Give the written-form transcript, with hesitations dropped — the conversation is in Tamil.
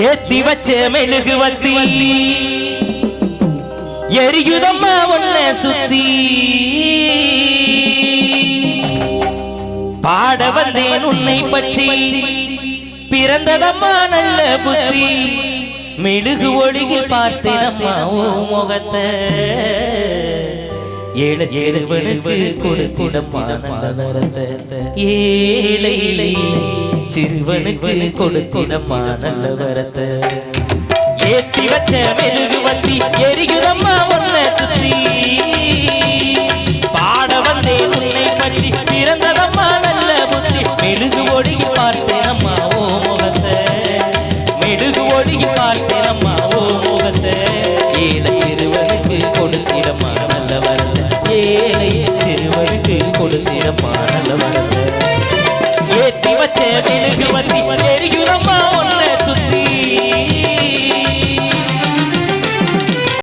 ஏத்தி வச்ச மெழுகுவத்தி எரியுதம்மா ஒன்ன சுத்தி பாட வந்தேன் உன்னை பற்றி பிறந்ததம்மா நல்ல புத்தி மெழுகு ஒழுகி பார்த்தேனம்மா ஓ முகத்தை ஏழை சிறுவனுக்கு கொடுத்திடம்மா நல்ல வரத்தை ஏழை சிறுவனுக்கு கொடுத்திடம்மா நல்ல வரத்தை ஏத்தி வச்ச மெழுகுவத்தி எரியுதம்மா ஒன்ன சுத்தி பாட வந்தேன் உன்னை பற்றி பிறந்ததம்மா நல்ல புத்தி மெழுகு ஒழுகி பார்த்தேனம்மா ஓ முகத்தை மெழுகு ஒழுகி பார்த்தேனம்மா ஓ முகத்தை ஏழை சிறுவனுக்கு கொடுத்திடம்மா நல்ல வரத்தை ஏழை சிறுவனுக்கு கொடுத்திடம்மா நல்ல வரத்தை ஏத்தி வச்ச மெழுகுவத்தி